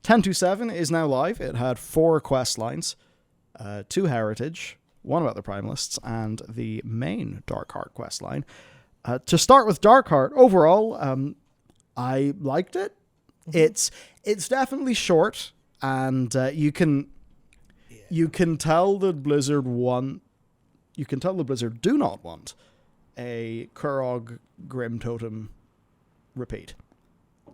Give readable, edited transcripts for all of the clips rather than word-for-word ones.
10.2.7 is now live. It had 4 quest lines, 2 heritage, 1 about the primalists, and the main Darkheart quest line. To start with Darkheart, overall, I liked it. Mm-hmm. It's definitely short, and you can tell that Blizzard do not want a Kurog Grim Totem repeat,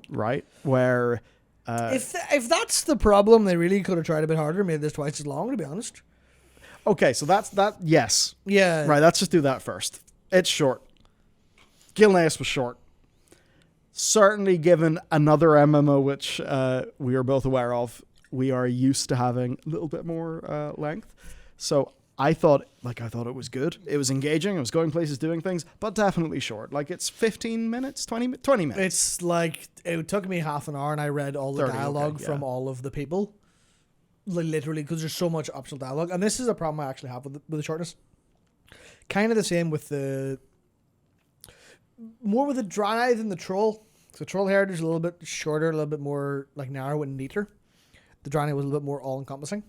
right? Where if that's the problem, they really could have tried a bit harder, made this twice as long, to be honest. Okay, so that's that. Yes, yeah, right. Let's just do that first. It's short. Gilneas was short. Certainly, given another MMO, which we are both aware of, we are used to having a little bit more length. So I thought it was good. It was engaging. It was going places, doing things, but definitely short. Like, it's 15 minutes, 20 minutes. It's like, it took me half an hour and I read all the dialogue from all of the people. Literally, because there's so much optional dialogue. And this is a problem I actually have with the shortness. Kind of the same with more with the Draenei than the Troll. So Troll Heritage is a little bit shorter, a little bit more like narrow and neater. The Draenei was a little bit more all-encompassing.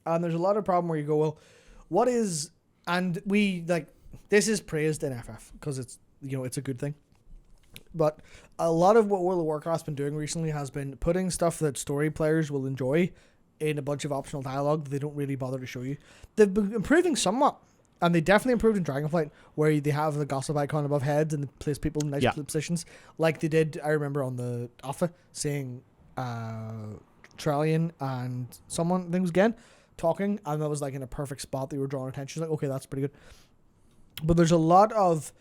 And there's a lot of problem where you go, well, what is... And we, like, this is praised in FF, because it's, it's a good thing. But a lot of what World of Warcraft's been doing recently has been putting stuff that story players will enjoy in a bunch of optional dialogue that they don't really bother to show you. They've been improving somewhat. And they definitely improved in Dragonflight, where they have the gossip icon above heads and they place people in nice positions. Like they did, I remember on the Alpha, seeing Trellian and someone, I think it was Gen, talking, and that was like in a perfect spot. They were drawing attention. Like, okay, that's pretty good. But there's a lot of...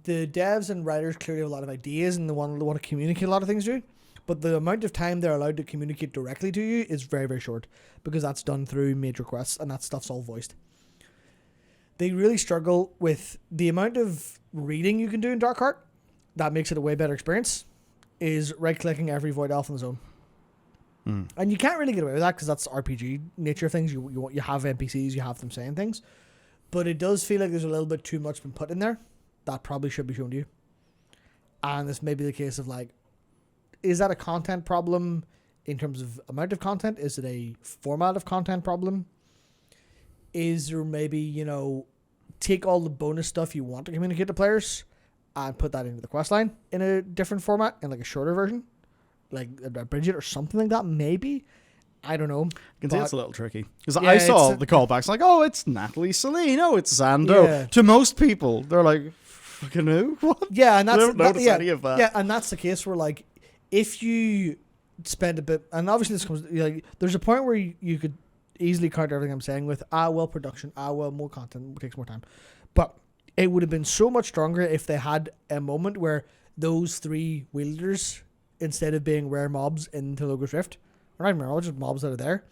The devs and writers clearly have a lot of ideas and they want to communicate a lot of things to you. But the amount of time they're allowed to communicate directly to you is very, very short, because that's done through major quests and that stuff's all voiced. They really struggle with the amount of reading you can do in Darkheart. That makes it a way better experience. Is right-clicking every Void Elf in the zone. And you can't really get away with that because that's RPG nature of things. You have NPCs, you have them saying things. But it does feel like there's a little bit too much been put in there. That probably should be shown to you. And this may be the case of, like, is that a content problem in terms of amount of content? Is it a format of content problem? Is there maybe, take all the bonus stuff you want to communicate to players and put that into the quest line in a different format, in like a shorter version, like abridge it or something like that, maybe? I don't know. I can see it's a little tricky. Because I saw the callbacks like, oh, it's Natalie Celine, oh, it's Zando. Yeah. To most people, they're like, fucking who? What? Yeah, and that's... They don't notice any of that. Yeah, and that's the case where, like, if you spend a bit... And obviously this comes... Like, there's a point where you could easily counter everything I'm saying with, production, more content, takes more time. But it would have been so much stronger if they had a moment where those 3 wielders, instead of being rare mobs in Teloga's Rift, or not even rare, just mobs that are there.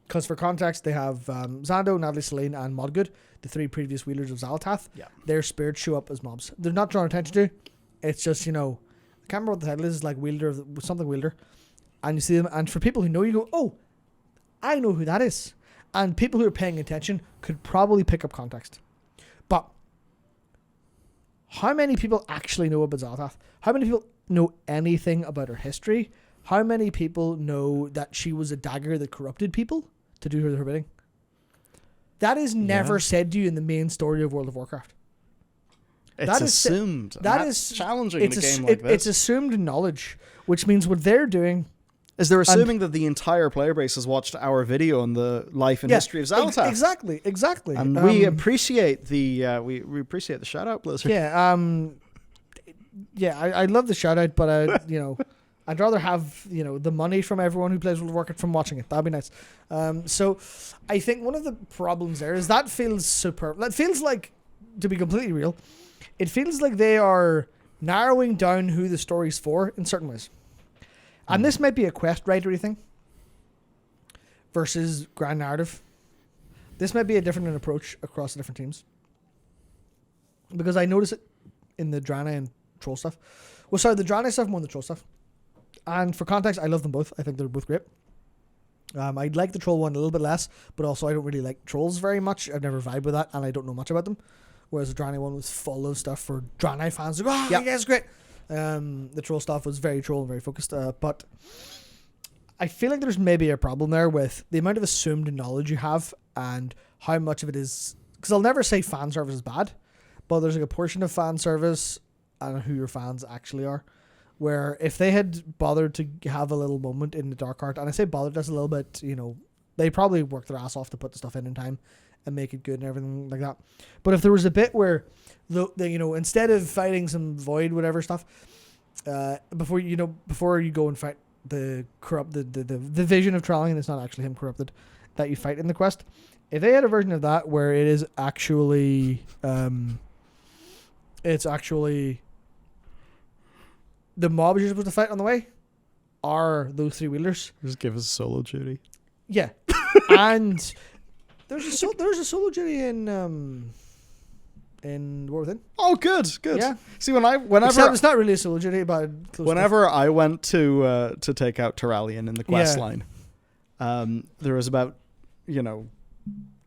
Because for context, they have Zando, Natalie Celine, and Modgood, the 3 previous wielders of Xal'atath. Yeah. Their spirits show up as mobs. They're not drawn attention to. It's just, I can't remember what the title is. It's like something wielder. And you see them, and for people who know, you go, oh, I know who that is. And people who are paying attention could probably pick up context. But how many people actually know about Xal'atath? How many people know anything about her history? How many people know that she was a dagger that corrupted people to do her bidding? That is never said to you in the main story of World of Warcraft. It's assumed. That's challenging in a game like this. It's assumed knowledge, which means what they're doing... Is they're assuming that the entire player base has watched our video on the life and history of Xal'atath. Exactly. And we appreciate the we appreciate the shout out, Blizzard. Yeah, I love the shout out, but I'd rather have the money from everyone who plays World of Warcraft from watching it. That'd be nice. So I think one of the problems there is that feels superb. That feels like, to be completely real, it feels like they are narrowing down who the story's for in certain ways. And this might be a quest writery thing versus grand narrative. This might be a different approach across the different teams. Because I notice it in the Draenei and Troll stuff. Well, sorry, the Draenei stuff more than the Troll stuff. And for context, I love them both. I think they're both great. I like the Troll one a little bit less, but also I don't really like Trolls very much. I've never vibed with that, and I don't know much about them. Whereas the Draenei one was full of stuff for Draenei fans. Like, yeah, it's great. The Troll stuff was very Troll and very focused. But I feel like there's maybe a problem there with the amount of assumed knowledge you have and how much of it is. Because I'll never say fan service is bad, but there's like a portion of fan service and who your fans actually are. Where if they had bothered to have a little moment in the Dark Heart, and I say bothered, that's a little bit, they probably worked their ass off to put the stuff in time and make it good and everything like that. But if there was a bit where, instead of fighting some void whatever stuff, before you go and fight the corrupt, the vision of Trallion, it's not actually him corrupted, that you fight in the quest. If they had a version of that where it is actually, it's actually the mobs you're supposed to fight on the way are those 3-wheelers. Just give us a solo duty. Yeah, and there's a solo duty in War Within. Oh, good. Yeah. See, whenever Except it's not really a solo duty, but whenever I went to take out Terralion in the quest line, there was about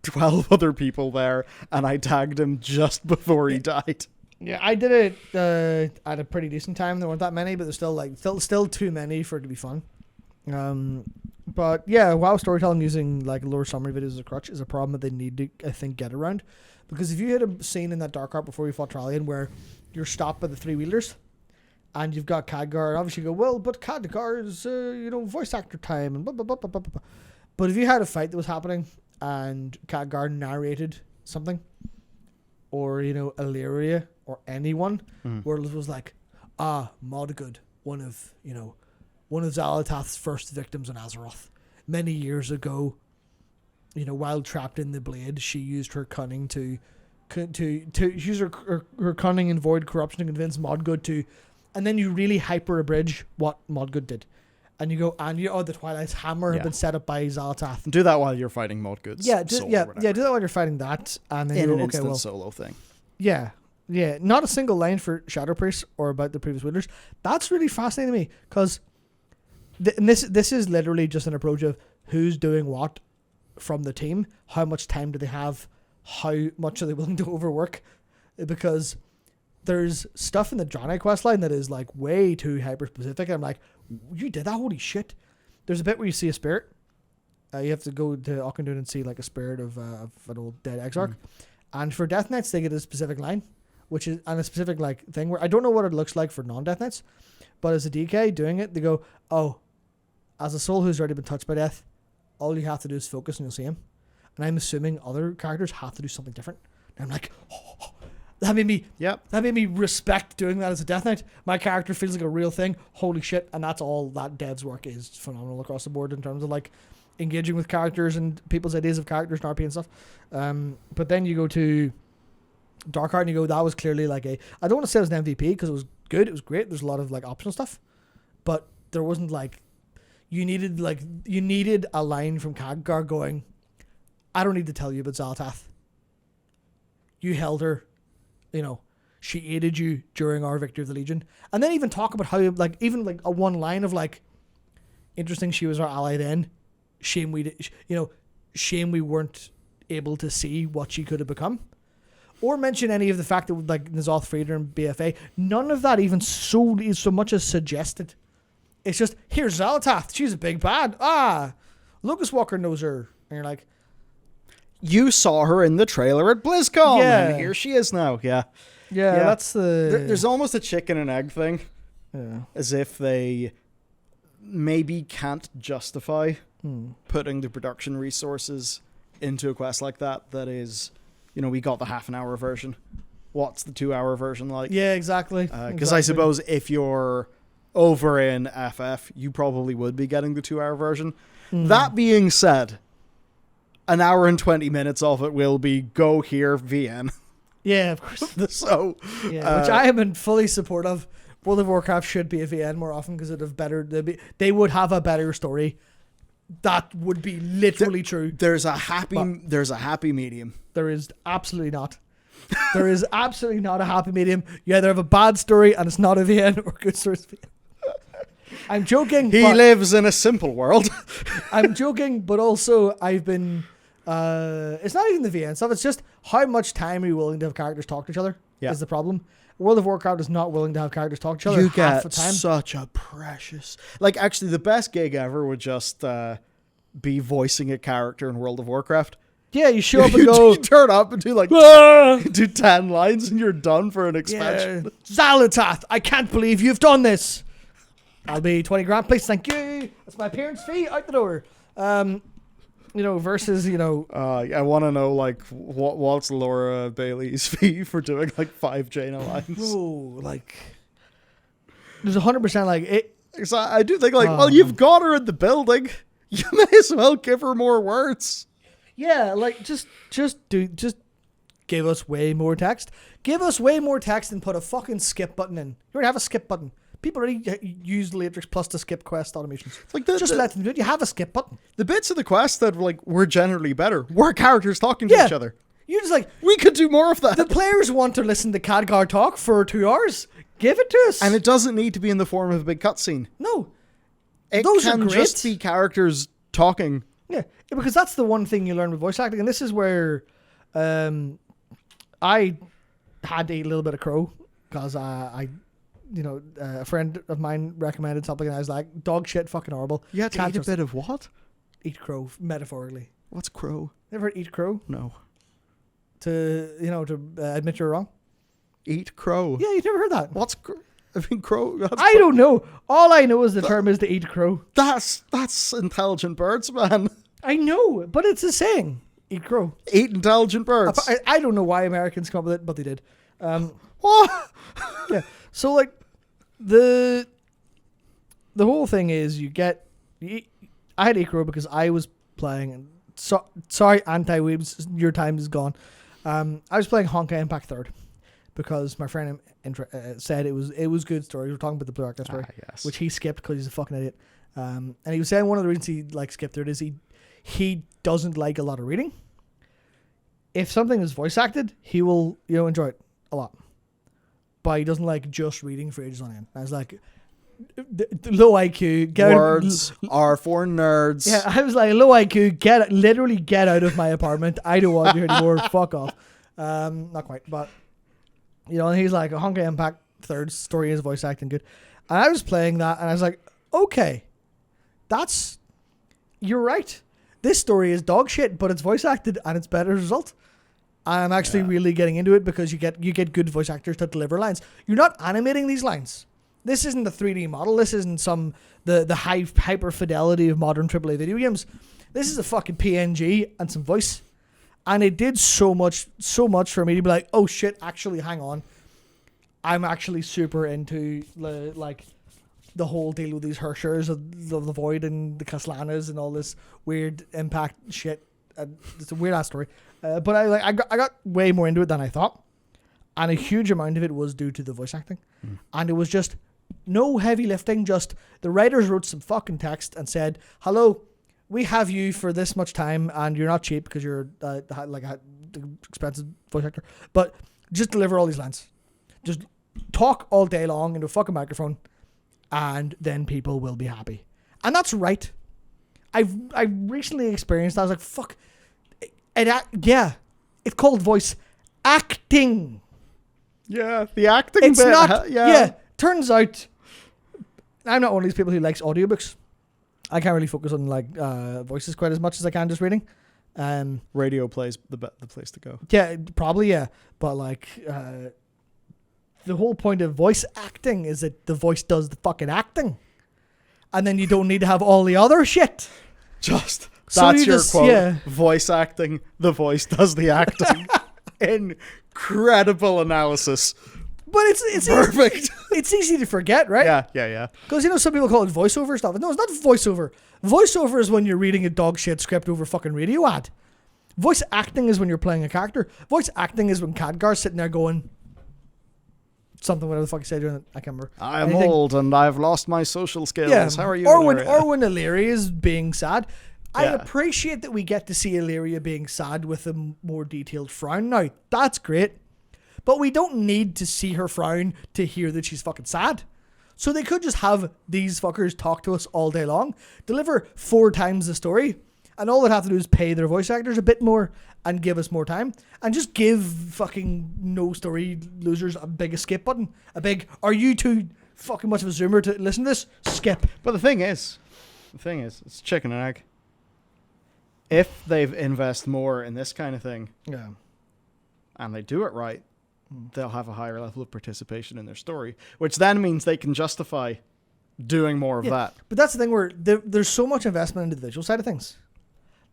12 other people there, and I tagged him just before he died. Yeah, I did it at a pretty decent time. There weren't that many, but there's still too many for it to be fun. But yeah, WoW storytelling using like lore summary videos as a crutch is a problem that they need to, I think, get around. Because if you had a scene in that Dark Heart before you fought Trallion where you're stopped by the 3-wheelers and you've got Khadgar, and obviously you go, well, but Khadgar is voice actor time and blah blah blah blah blah blah. But if you had a fight that was happening and Khadgar narrated something, or Illyria or anyone, where it was like, Modgood, one of Xalatath's first victims in Azeroth, many years ago, while trapped in the blade, she used her cunning to use her cunning and void corruption to convince Modgood to, and then you really hyper abridge what Modgood did. And you go, the Twilight's hammer had been set up by Xalatath. Do that while you're fighting Modgood's soul do that while you're fighting that, and then in an instant solo thing. Yeah, not a single line for Shadow Priest or about the previous wielders. That's really fascinating to me because this is literally just an approach of who's doing what from the team, how much time do they have, how much are they willing to overwork, because there's stuff in the Draenei quest line that is like way too hyper specific. I'm like, you did that? Holy shit! There's a bit where you see a spirit. You have to go to Auchindoun and see like a spirit of an old dead Exarch. And for Death Knights, they get a specific line, which is and a specific like thing where I don't know what it looks like for non-Death Knights, but as a DK doing it, they go, oh, as a soul who's already been touched by death, all you have to do is focus and you'll see him. And I'm assuming other characters have to do something different. And I'm like, that made me respect doing that as a Death Knight. My character feels like a real thing. Holy shit! And that's all that dev's work is phenomenal across the board in terms of like engaging with characters and people's ideas of characters and RP and stuff. But then you go to Dark Heart and you go, that was clearly like I don't want to say it was an MVP because it was good, it was great, there's a lot of like optional stuff, but there wasn't like you needed a line from Khadgar going, I don't need to tell you about Xalatath, you held her, she aided you during our victory of the Legion, and then even talk about how like even like a one line of like, interesting, she was our ally then, shame we weren't able to see what she could have become, or mention any of the fact that like N'Zoth freed her and BFA. None of that even so much as suggested. It's just, here's Xalatath, she's a big bad. Lucas Walker knows her, and you're like, you saw her in the trailer at BlizzCon, and here she is now. Yeah, that's the. There's almost a chicken and egg thing, as if they maybe can't justify putting the production resources into a quest like that is, we got the half an hour version. What's the 2 hour version like? Yeah, exactly. Because I suppose if you're over in FF, you probably would be getting the 2 hour version. That being said, an hour and 20 minutes of it will be go here VN. Yeah, of course. So, which I have been fully support of. World of Warcraft should be a VN more often because they would have a better story. That would be literally true. There's a happy medium. There is absolutely not. There is absolutely not a happy medium. You either have a bad story and it's not a VN, or good story is VN. I'm joking. He lives in a simple world. I'm joking, but also I've been. It's not even the VN stuff. It's just how much time are you willing to have characters talk to each other is the problem. World of Warcraft is not willing to have characters talk to each other You half the get time. such a precious... Like, actually, the best gig ever would just be voicing a character in World of Warcraft. Yeah, you show up and go, You turn up and do like "Ah!" do 10 lines and you're done for an Yeah. expansion. Xalatath, I can't believe you've done this. I'll be 20 grand, please, thank you. That's my parents' fee, out the door. Versus, I want to know, like, what's Laura Bailey's fee for doing like 5 Jaina lines? bro, like, there's 100% like it. So I do think, like, well, you've got her in the building. You may as well give her more words. Yeah, like just give us way more text. Give us way more text and put a fucking skip button in. You already have a skip button. People already use Latrix Plus to skip quest automations. Like just let them do it. You have a skip button. The bits of the quest that like were generally better were characters talking to each other. You just like, We could do more of that. the players want to listen to Khadgar talk for 2 hours. Give it to us. And it doesn't need to be in the form of a big cutscene. No. It Those are can great. just be characters talking. Yeah, because that's the one thing you learn with voice acting, and this is where I had to eat a little bit of crow because a friend of mine recommended something, and I was like, "Dog shit, fucking horrible." You had to Can't eat a trust bit of what? eat crow metaphorically. What's crow? Never heard eat crow No. to admit you're wrong. Eat crow. Yeah, you've never heard that. What's crow? I mean, crow. I don't know. All I know is the term is to eat crow. That's intelligent birds, man. I know, but it's a saying. Eat crow. Eat intelligent birds. I don't know why Americans come up with it, but they did. What? Yeah. So like the whole thing is I had Acro because I was playing, and sorry anti-weebs, your time is gone. I was playing Honkai Impact 3rd because my friend said it was good story. We were talking about the Blue Arctic story, Yes. which he skipped because he's a fucking idiot. And he was saying one of the reasons he like skipped it is he doesn't like a lot of reading. If something is voice acted, he will enjoy it a lot. But he doesn't like just reading for ages on end. I was like, low IQ, Words are for nerds. Yeah, I was like, low IQ, literally get out of my apartment. I don't want you anymore. Fuck off. Not quite, but and he's like, a Honkai Impact 3rd story is voice acting good. And I was playing that, and I was like, okay, you're right. This story is dog shit, but it's voice acted, and it's better result. I'm actually really getting into it because you get good voice actors to deliver lines. You're not animating these lines. This isn't the 3D model. This isn't the hyper fidelity of modern AAA video games. This is a fucking PNG and some voice. And it did so much for me to be like, oh shit, actually, hang on. I'm actually super into the whole deal with these Hershers of the Void and the Caslanas and all this weird impact shit. It's a weird ass story. But I got way more into it than I thought. And a huge amount of it was due to the voice acting. And it was just no heavy lifting, just the writers wrote some fucking text and said, hello, we have you for this much time and you're not cheap because you're like a expensive voice actor, but just deliver all these lines. Just talk all day long into a fucking microphone and then people will be happy. And that's right. I've recently experienced that. I was like, fuck. It's called voice acting. Yeah, the acting It's bit. not. Yeah. Turns out, I'm not one of these people who likes audiobooks. I can't really focus on voices quite as much as I can just reading. Radio plays the place to go. Yeah, probably, yeah. But the whole point of voice acting is that the voice does the fucking acting. And then you don't need to have all the other shit. That's So you your just- quote. yeah. Voice acting, the voice does the acting. Incredible analysis. But it's Perfect. It's easy to forget, right? Yeah. Because some people call it voiceover stuff. No, it's not voiceover. Voiceover is when you're reading a dog shit script over fucking radio ad. Voice acting is when you're playing a character. Voice acting is when Khadgar's sitting there going something, whatever the fuck he said during it. I can't remember. I'm old and I've lost my social skills. Yeah. How are you? Or when Illyria? Illyria is being sad. I Yeah. appreciate that we get to see Illyria being sad with a more detailed frown now. That's great. But we don't need to see her frown to hear that she's fucking sad. So they could just have these fuckers talk to us all day long, deliver 4 times the story, And all they'd have to do is pay their voice actors a bit more and give us more time. And just give fucking no story losers a big escape button. A big, are you too fucking much of a zoomer to listen to this? Skip. But the thing is, it's chicken and egg. If they've invest more in this kind of thing, Yeah. and they do it right, they'll have a higher level of participation in their story, which then means they can justify doing more of that. But that's the thing where there's so much investment into the visual side of things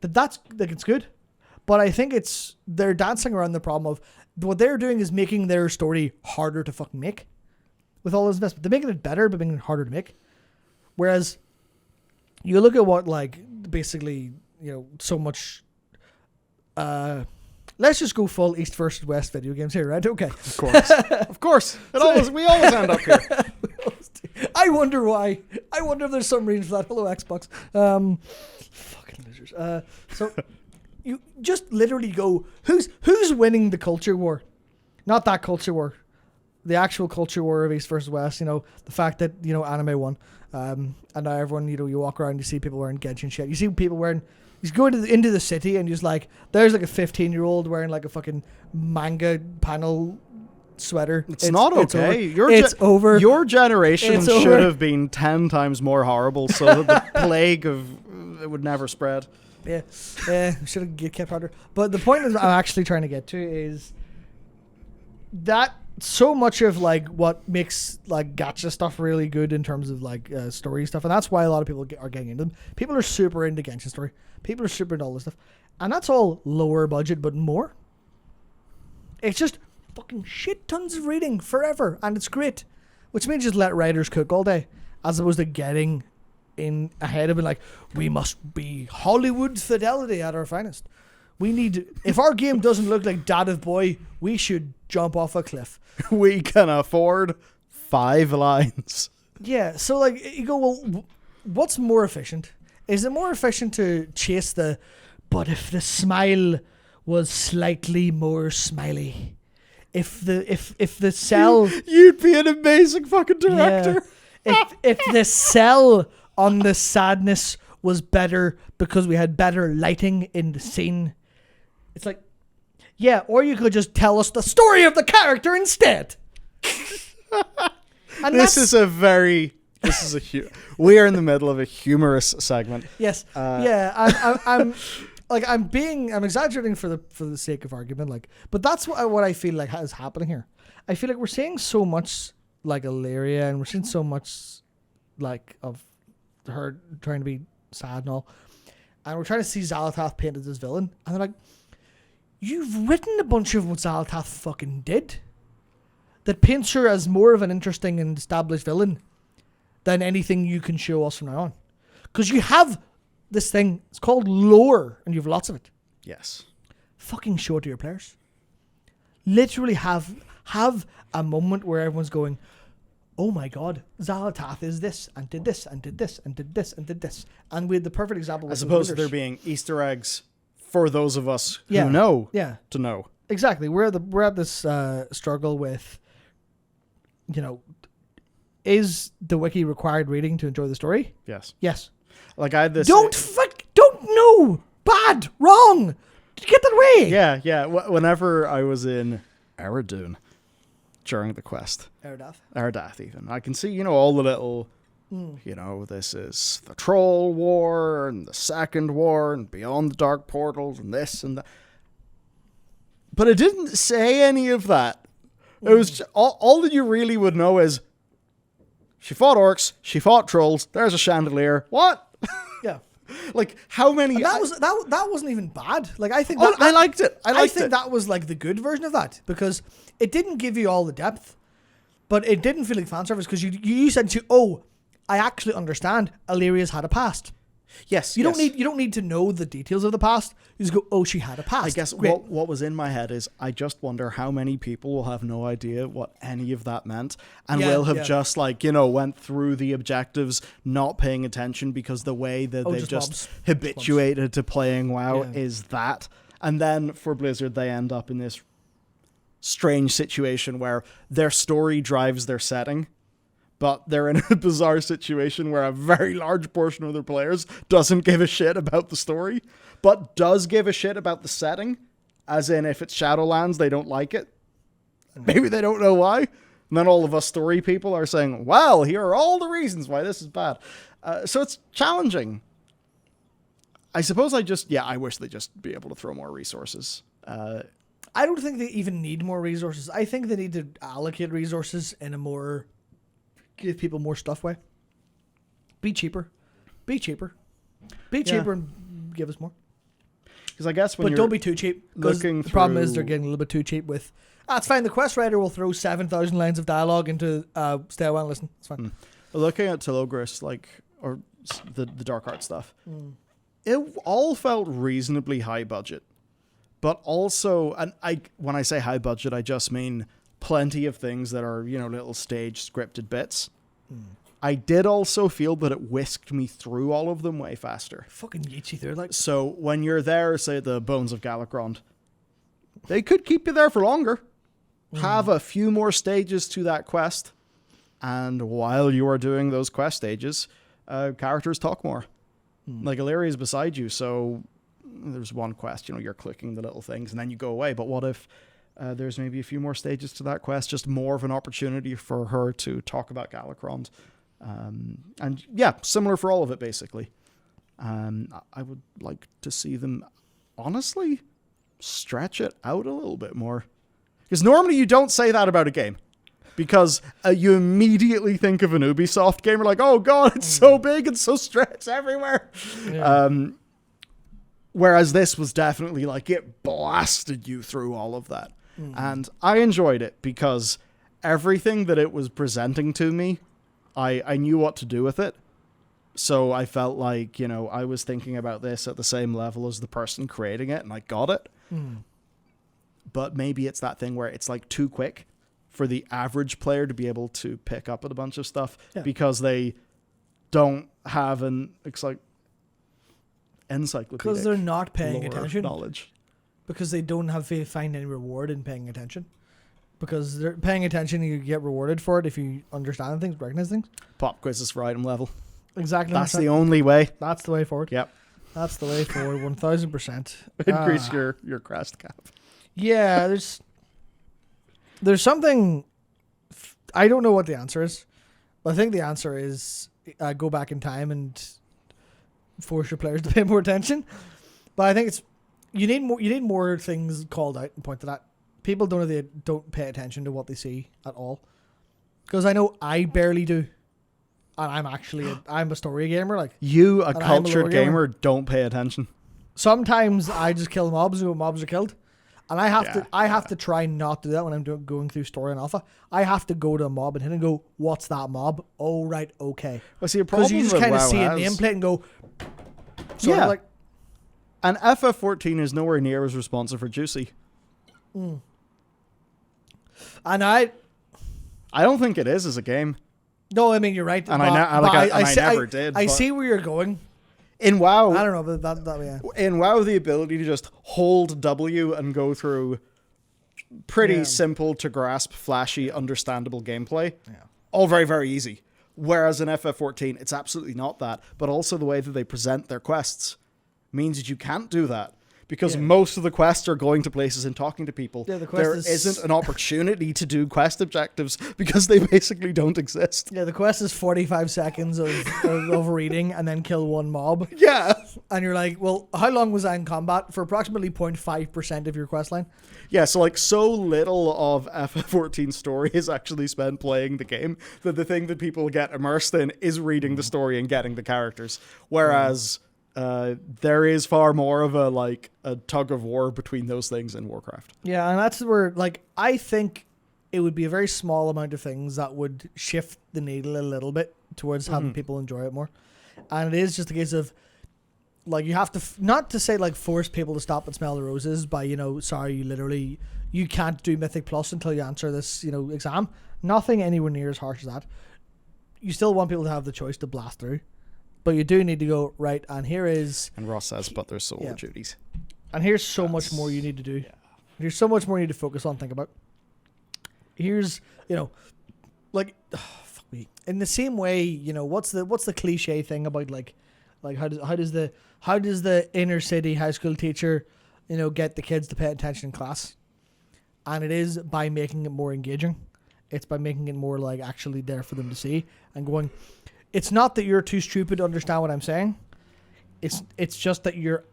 that's like it's good. But I think they're dancing around the problem of what they're doing is making their story harder to fucking make with all this investment. They're making it better, but making it harder to make. Whereas you look at what like basically, so much. Let's just go full East versus West video games here, right? Okay. Of course. Of course. We always end up here. I wonder why. I wonder if there's some reason for that. Hello, Xbox. Fucking losers. So you just literally go, who's winning the culture war? Not that culture war. The actual culture war of East versus West. The fact that, anime won. And now everyone, you walk around, you see people wearing Genshin shit. You see people wearing... He's going into the city and he's like, there's like a 15-year-old wearing like a fucking manga panel sweater. It's not okay. It's over. Your generation should have been 10 times more horrible so that the plague it would never spread. Yeah. Should have kept harder. But the point is I'm actually trying to get to is that so much of like what makes like gacha stuff really good in terms of like story stuff, and that's why a lot of people are getting into them. People are super into Genshin Story. People are super into all this stuff, and that's all lower budget, but more. It's just fucking shit tons of reading forever, and it's great, which means just let writers cook all day, as opposed to getting in ahead of being like, we must be Hollywood fidelity at our finest. We need, if our game doesn't look like Dad of Boy, we should jump off a cliff. We can afford 5 lines. Yeah, so like you go, well, what's more efficient? Is it more efficient to chase but if the smile was slightly more smiley? If the cell... You'd be an amazing fucking director. Yeah, if the cell on the sadness was better because we had better lighting in the scene... It's like, yeah, or you could just tell us the story of the character instead. And we are in the middle of a humorous segment. Yes. I'm exaggerating for the sake of argument, like, but that's what I feel like is happening here. I feel like we're seeing so much like Illyria, and we're seeing so much like of her trying to be sad and all, and we're trying to see Xal'atath painted as villain, and they're like, you've written a bunch of what Xal'atath fucking did that paints her as more of an interesting and established villain than anything you can show us from now on. Because you have this thing, it's called lore, and you have lots of it. Yes. Fucking show it to your players. Literally have a moment where everyone's going, oh my god, Xal'atath is this, and did this, and did this, and did this, and did this. And we had the perfect example. As opposed to there being Easter eggs for those of us who know to know. Exactly. We're at this struggle with, is the wiki required reading to enjoy the story? Yes. Yes. Like I had this. Don't know. Bad. Wrong. Get that way. Yeah. Whenever I was in Eridan during the quest. Erdath even. I can see, all the little... this is the Troll War and the Second War and Beyond the Dark Portals and this and that. But it didn't say any of that. It was just, all that you really would know is she fought orcs, she fought trolls, there's a chandelier. What? Yeah. Like how many? And that wasn't even bad. Like I think I liked it. I think that was like the good version of that, because it didn't give you all the depth, but it didn't feel like fan service, because you said I actually understand Illyria's had a past. Yes. You don't need to know the details of the past. You just go, oh, she had a past. I guess what was in my head is I just wonder how many people will have no idea what any of that meant, and will have just went through the objectives not paying attention because the way that they've just habituated to playing WoW is that. And then for Blizzard, they end up in this strange situation where their story drives their setting, but they're in a bizarre situation where a very large portion of their players doesn't give a shit about the story, but does give a shit about the setting. As in, if it's Shadowlands, they don't like it. Maybe they don't know why. And then all of us story people are saying, well, here are all the reasons why this is bad. So it's challenging. I suppose I wish they'd just be able to throw more resources. I don't think they even need more resources. I think they need to allocate resources in a more... give people more stuff way. Be cheaper. Be cheaper. Be cheaper and give us more. Because I guess when but don't be too cheap. Because the problem is they're getting a little bit too cheap with... it's fine. The quest writer will throw 7,000 lines of dialogue into stay a while and listen. It's fine. Looking at Telogris, or the Dark Art stuff, it all felt reasonably high budget. But also, when I say high budget, I just mean plenty of things that are, little stage scripted bits. I did also feel that it whisked me through all of them way faster. Fucking yeets you through, So when you're there, say the Bones of Galakrond, they could keep you there for longer. Have a few more stages to that quest. And while you are doing those quest stages, characters talk more. Like Illyria's beside you, so there's one quest, you're clicking the little things and then you go away. But what if there's maybe a few more stages to that quest, just more of an opportunity for her to talk about Galakrond? And yeah, similar for all of it, basically. I would like to see them, honestly, stretch it out a little bit more. Because normally you don't say that about a game. Because you immediately think of an Ubisoft game. You're like, oh god, it's so big and so stretched everywhere. Yeah. Whereas this was definitely it blasted you through all of that. And I enjoyed it because everything that it was presenting to me, I knew what to do with it. So I felt like, I was thinking about this at the same level as the person creating it and I got it. But maybe it's that thing where it's too quick for the average player to be able to pick up at a bunch of stuff because they don't have an encyclopedic because they're not paying attention. Knowledge. Because they don't find any reward in paying attention. Because they're paying attention, you get rewarded for it if you understand things, recognize things. Pop quizzes for item level. Exactly. That's the only way. That's the way forward. Yep. That's the way forward, 1,000%. Increase your crest cap. Yeah, there's something... I don't know what the answer is. But I think the answer is go back in time and force your players to pay more attention. But I think it's... You need more things called out and pointed at. People don't pay attention to what they see at all. Because I know I barely do. And I'm a story gamer. You, a cultured gamer, don't pay attention. Sometimes I just kill mobs and mobs are killed. And I have to try not to do that when I'm going through story and alpha. I have to go to a mob and hit and go, what's that mob? Oh, right, okay. Well, see, because you just kind of see a nameplate and go, and FF14 is nowhere near as responsive for Juicy. And I don't think it is as a game. No, I mean, you're right. And I never did. I see where you're going. In WoW, I don't know, but that in WoW, the ability to just hold W and go through pretty simple to grasp, flashy, understandable gameplay, all very, very easy. Whereas in FF14, it's absolutely not that. But also the way that they present their quests means that you can't do that. Because most of the quests are going to places and talking to people. Yeah, there isn't an opportunity to do quest objectives because they basically don't exist. Yeah, the quest is 45 seconds of reading and then kill one mob. Yeah. And you're like, well, how long was I in combat? For approximately 0.5% of your quest line. Yeah, so so little of FF14's story is actually spent playing the game that the thing that people get immersed in is reading the story and getting the characters. Whereas... there is far more of a tug of war between those things in Warcraft. Yeah, and that's where I think it would be a very small amount of things that would shift the needle a little bit towards having people enjoy it more. And it is just a case of you have to not to say force people to stop and smell the roses by sorry, you can't do Mythic Plus until you answer this exam. Nothing anywhere near as harsh as that. You still want people to have the choice to blast through. But you do need to go, right, and here is... And Ross says, but there's solo duties. And here's so much more you need to do. Yeah. There's so much more you need to focus on, think about. Here's, In the same way, you know, what's the cliche thing about like how does the inner city high school teacher, you know, get the kids to pay attention in class? And it is by making it more engaging. It's by making it more like actually there for them to see and going. It's not that you're too stupid to understand what I'm saying. It's just that you're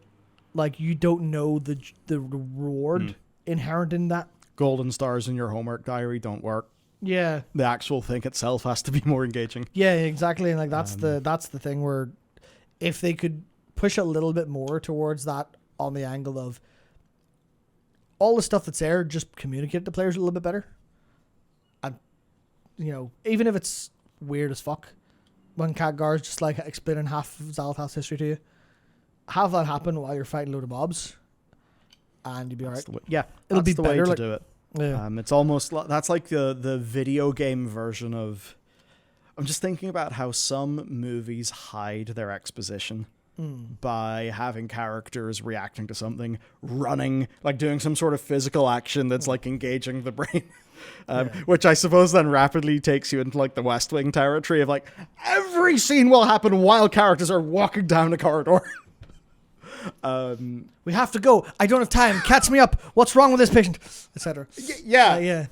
like you don't know the reward inherent in that. Golden stars in your homework diary don't work. Yeah. The actual thing itself has to be more engaging. Yeah, exactly. And like that's the thing where if they could push a little bit more towards that on the angle of all the stuff that's there, just communicate to players a little bit better. And you know, even if it's weird as fuck, when Khadgar's just like explaining half of Xal'atath's history to you, have that happen while you're fighting a load of mobs, and you'll be alright. Yeah, it'll be the better way like, to do it. Yeah. It's almost that's like the video game version of. I'm just thinking about how some movies hide their exposition by having characters reacting to something, running, like doing some sort of physical action that's like engaging the brain. Which I suppose then rapidly takes you into like the West Wing territory of like every scene will happen while characters are walking down a corridor. We have to go. I don't have time. Catch me up. What's wrong with this patient? Etc. Yeah.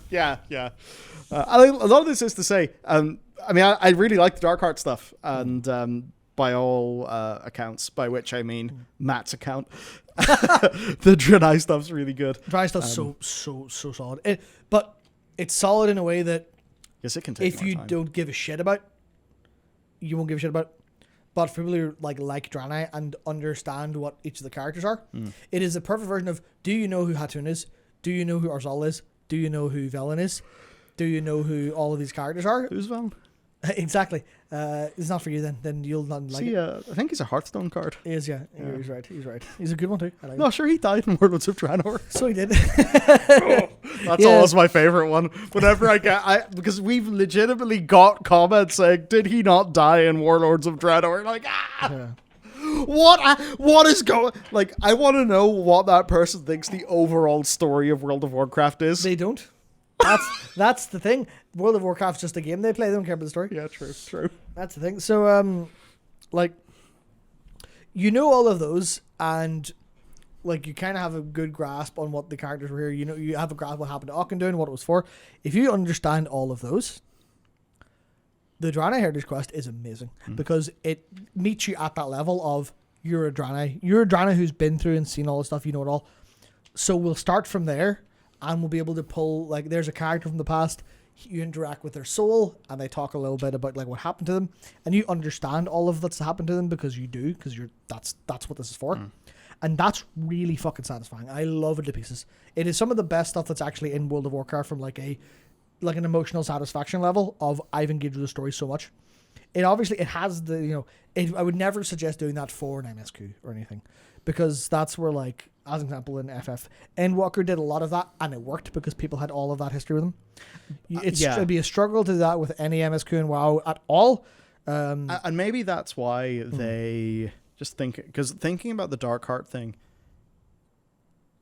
A lot of this is to say, I mean, I really like the Dark Heart stuff, and by all accounts, by which I mean Matt's account, the Draenei stuff's really good. Draenei stuff's so solid. But it's solid in a way that yes, it can take if more you time. don't give a shit about, you won't give a shit about. But for people who like Draenei and understand what each of the characters are, it is a perfect version of: do you know who Hatun is? Do you know who Arzal is? Do you know who Velen is? Do you know who all of these characters are? Who's Velen? Exactly. It's not for you then. Then you'll not like it. I think he's a Hearthstone card. He is, yeah. He's right. He's a good one too. I like No, sure, he died in Warlords of Draenor. So he did. That's always my favorite one. Whenever because we've legitimately got comments saying, "Did he not die in Warlords of Draenor?" Like, Yeah. what is going? Like, I want to know what that person thinks the overall story of World of Warcraft is. They don't. That's the thing. World of Warcraft's just a game they play. They don't care about the story. Yeah, true. That's the thing. So, like, you know all of those, and like you kind of have a good grasp on what the characters were here. You know, you have a grasp what happened to Auchindoun, what it was for. If you understand all of those, the Draenei Heritage Quest is amazing because it meets you at that level of you're a Draenei. You're a Draenei who's been through and seen all the stuff. You know it all. So we'll start from there, and we'll be able to pull like there's a character from the past. You interact with their soul, and they talk a little bit about like what happened to them, and you understand all of that's happened to them because that's what this is for, and that's really fucking satisfying. I love it to pieces. It is some of the best stuff that's actually in World of Warcraft from like an emotional satisfaction level of I've engaged with the story so much. It has the I would never suggest doing that for an MSQ or anything, because that's where like as an example in FF, Endwalker did a lot of that and it worked because people had all of that history with them. It'd be a struggle to do that with any MSQ in WoW at all. And maybe that's why they just thinking about the Dark Heart thing,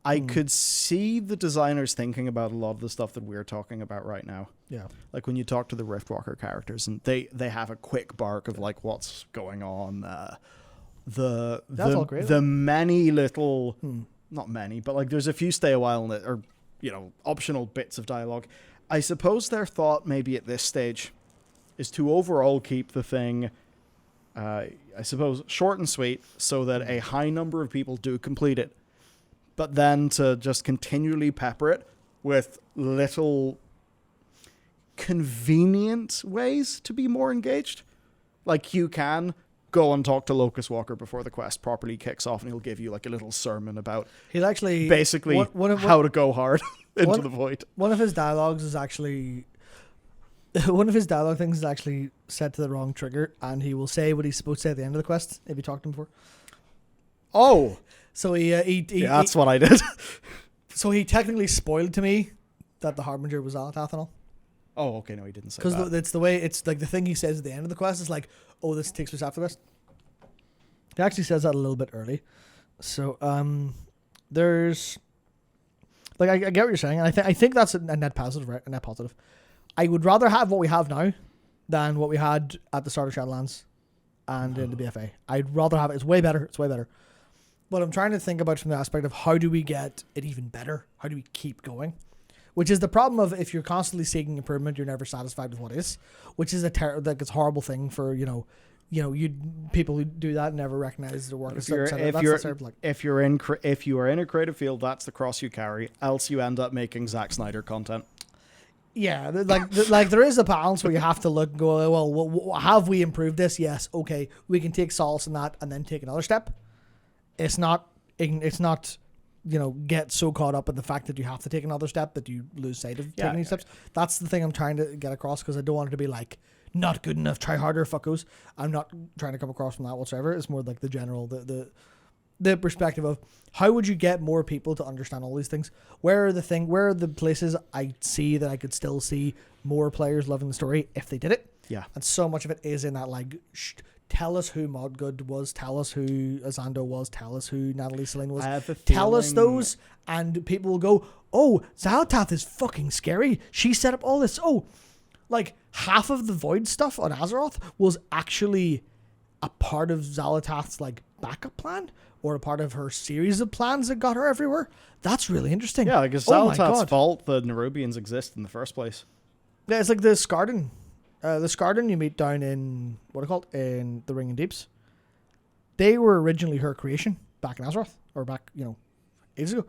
I could see the designers thinking about a lot of the stuff that we're talking about right now. Yeah. Like when you talk to the Riftwalker characters and they have a quick bark of like what's going on. That's all great. The many little, not many, but like there's a few stay a while in it, or optional bits of dialogue. I suppose their thought maybe at this stage is to overall keep the thing, I suppose, short and sweet so that a high number of people do complete it, but then to just continually pepper it with little convenient ways to be more engaged. Like you can go and talk to Locust Walker before the quest properly kicks off, and he'll give you like a little sermon about he'll actually basically how to go hard into the void. One of his dialogues is actually one of his dialogue things is actually set to the wrong trigger, and he will say what he's supposed to say at the end of the quest if you talked to him before. Oh, so that's what I did. So he technically spoiled to me that the Harbinger was Xal'atath and all. Oh, okay, no, he didn't say that. Because it's the way, it's like the thing he says at the end of the quest is like, oh, this takes place after this. He actually says that a little bit early. So, there's, like, I get what you're saying, and I think that's a net positive, right? A net positive. I would rather have what we have now than what we had at the start of Shadowlands and in the BFA. I'd rather have it. It's way better. It's way better. But I'm trying to think about it from the aspect of how do we get it even better? How do we keep going? Which is the problem of if you're constantly seeking improvement, you're never satisfied with what is, which is it's a horrible thing for, people who do that never recognize their work. If you are in a creative field, that's the cross you carry. Else you end up making Zack Snyder content. Yeah, like there is a balance where you have to look and go, well, have we improved this? Yes, okay, we can take solace in that and then take another step. It's not get so caught up in the fact that you have to take another step that you lose sight of taking these steps. That's the thing I'm trying to get across, because I don't want it to be like not good enough, try harder, fuckos. I'm not trying to come across from that whatsoever. It's more like the general the perspective of how would you get more people to understand all these things? Where are the places I see that I could still see more players loving the story if they did it? Yeah. And so much of it is in that tell us who Modgood was, tell us who Azando was, tell us who Natalie Celine was. Tell us those, and people will go, oh, Xal'atath is fucking scary. She set up all this. Oh, like half of the Void stuff on Azeroth was actually a part of Xal'atath's like backup plan, or a part of her series of plans that got her everywhere. That's really interesting. Yeah, like it's Xal'atath's fault the Nerubians exist in the first place. Yeah, it's like the Skardan. The Skardan you meet down in, in the Ringing Deeps. They were originally her creation back in Azeroth, or back, ages ago.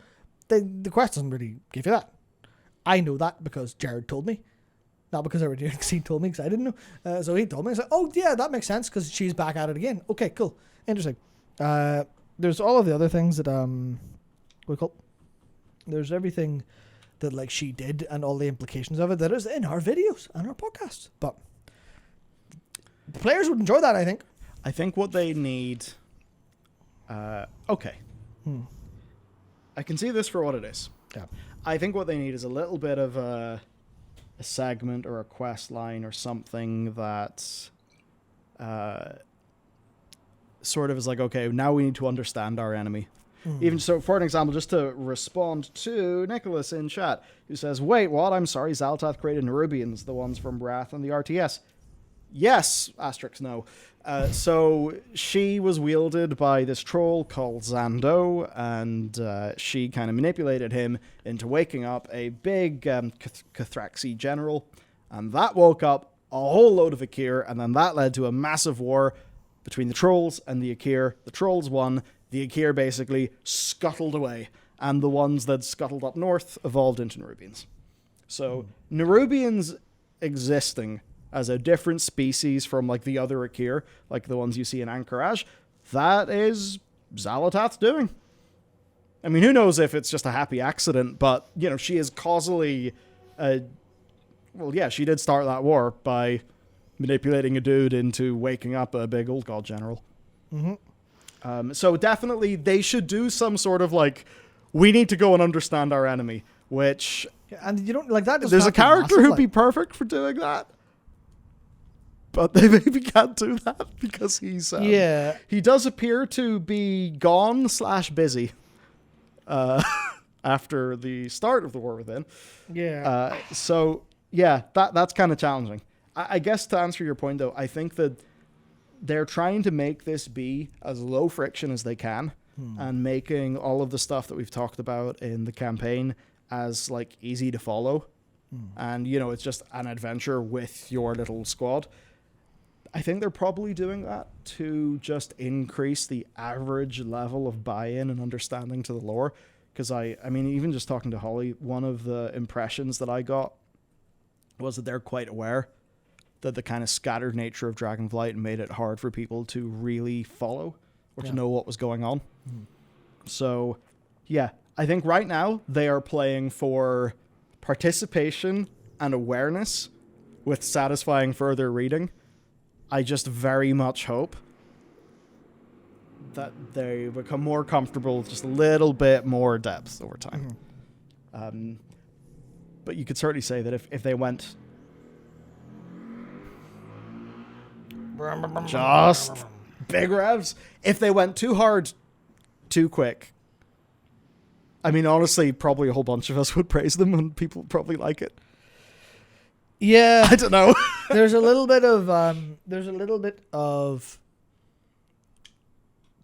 The quest doesn't really give you that. I know that because Jared told me. Not because he told me, because I didn't know. So he told me. I said, oh, yeah, that makes sense, because she's back at it again. Okay, cool. Interesting. There's all of the other things that, there's everything that like she did and all the implications of it that is in our videos and our podcasts. But the players would enjoy that, I think. I think what they need... okay. I can see this for what it is. Yeah. I think what they need is a little bit of a segment or a quest line or something that sort of is like, okay, now we need to understand our enemy. Even so, for an example, just to respond to Nicholas in chat, who says, wait, what? I'm sorry, Xal'atath created Nerubians, the ones from Wrath and the RTS. Yes, asterisk no. So she was wielded by this troll called Zando, and she kind of manipulated him into waking up a big Cathraxi general, and that woke up a whole load of Akir, and then that led to a massive war between the trolls and the Akir. The trolls won. The Akir basically scuttled away, and the ones that scuttled up north evolved into Nerubians. So Nerubians existing as a different species from like the other Akir, like the ones you see in Anchorage, that is Xal'atath's doing. I mean, who knows if it's just a happy accident, but, she is causally... she did start that war by manipulating a dude into waking up a big old god general. So definitely they should do some sort of like, we need to go and understand our enemy, which... And you don't like that. There's a character who'd be perfect for doing that, but they maybe can't do that because he's... he does appear to be gone / busy after the start of the War Within. Yeah. That's kind of challenging. I guess to answer your point, though, I think that they're trying to make this be as low friction as they can, and making all of the stuff that we've talked about in the campaign as like easy to follow. And, it's just an adventure with your little squad. I think they're probably doing that to just increase the average level of buy-in and understanding to the lore. Because I mean, even just talking to Holly, one of the impressions that I got was that they're quite aware that the kind of scattered nature of Dragonflight made it hard for people to really follow or to know what was going on. So, I think right now they are playing for participation and awareness with satisfying further reading. I just very much hope that they become more comfortable with just a little bit more depth over time. But you could certainly say that if they went... just big revs. If they went too hard, too quick, I mean, honestly, probably a whole bunch of us would praise them and people would probably like it. Yeah, I don't know. there's a little bit of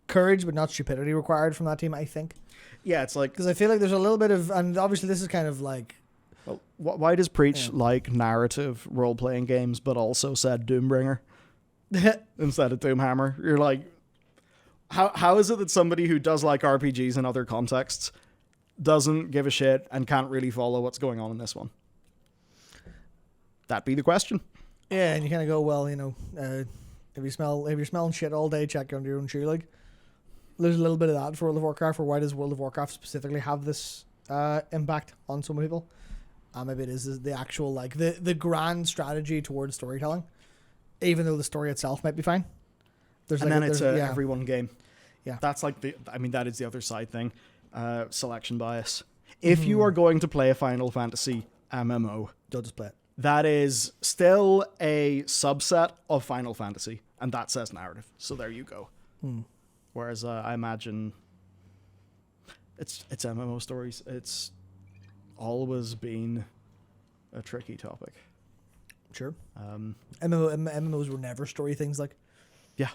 courage, but not stupidity required from that team, I think. Yeah, it's like, Because I feel like there's a little bit of, and obviously this is kind of like, well, why does Preach like narrative role-playing games, but also said Doombringer instead of Doomhammer? You're like, how is it that somebody who does like RPGs in other contexts doesn't give a shit and can't really follow what's going on in this one? That'd be the question. yeah, and you kind of go, well, you know, if you're smelling shit all day, check under your own shoe. Like, there's a little bit of that for World of Warcraft. Or why does World of Warcraft specifically have this impact on so many people? Maybe it is the actual, like, the grand strategy towards storytelling, even though the story itself might be fine. There's And like then it's a everyone game. Yeah. That's like that is the other side thing. Selection bias. If you are going to play a Final Fantasy MMO, Don't just play it. that is still a subset of Final Fantasy, and that says narrative. So there you go. Whereas I imagine it's MMO stories. It's always been a tricky topic. Sure. MMOs were never story things. Like, Yeah.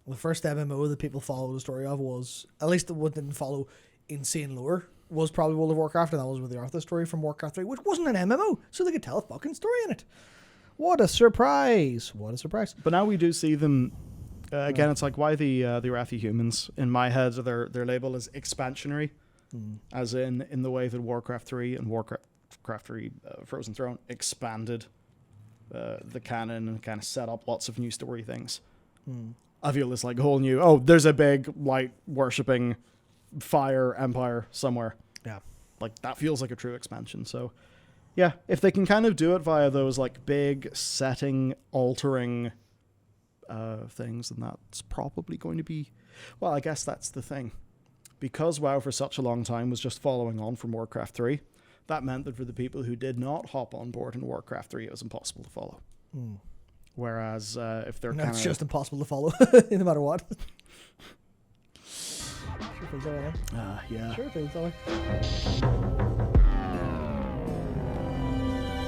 the first MMO that people followed the story of was, at least the one that didn't follow insane lore, was probably World of Warcraft, and that was with the Arthur story from Warcraft 3, which wasn't an MMO, so they could tell a fucking story in it. What a surprise! What a surprise! But now we do see them. Again, it's like, why the Wrathy Humans? In my head, their label is expansionary, as in the way that Warcraft 3 and Warcraft 3 Frozen Throne expanded the canon and kind of set up lots of new story things. I feel it's like a whole new, there's a big light worshipping fire empire somewhere. Yeah. Like, that feels like a true expansion. So, yeah, if they can kind of do it via those, like, big setting altering things, then that's probably going to be, well, I guess that's the thing. Because WoW for such a long time was just following on from Warcraft 3, that meant that for the people who did not hop on board in Warcraft 3, it was impossible to follow. Whereas if they're kind of... It's just impossible to follow, no matter what. Sure feels that way. yeah. Sure feels that way.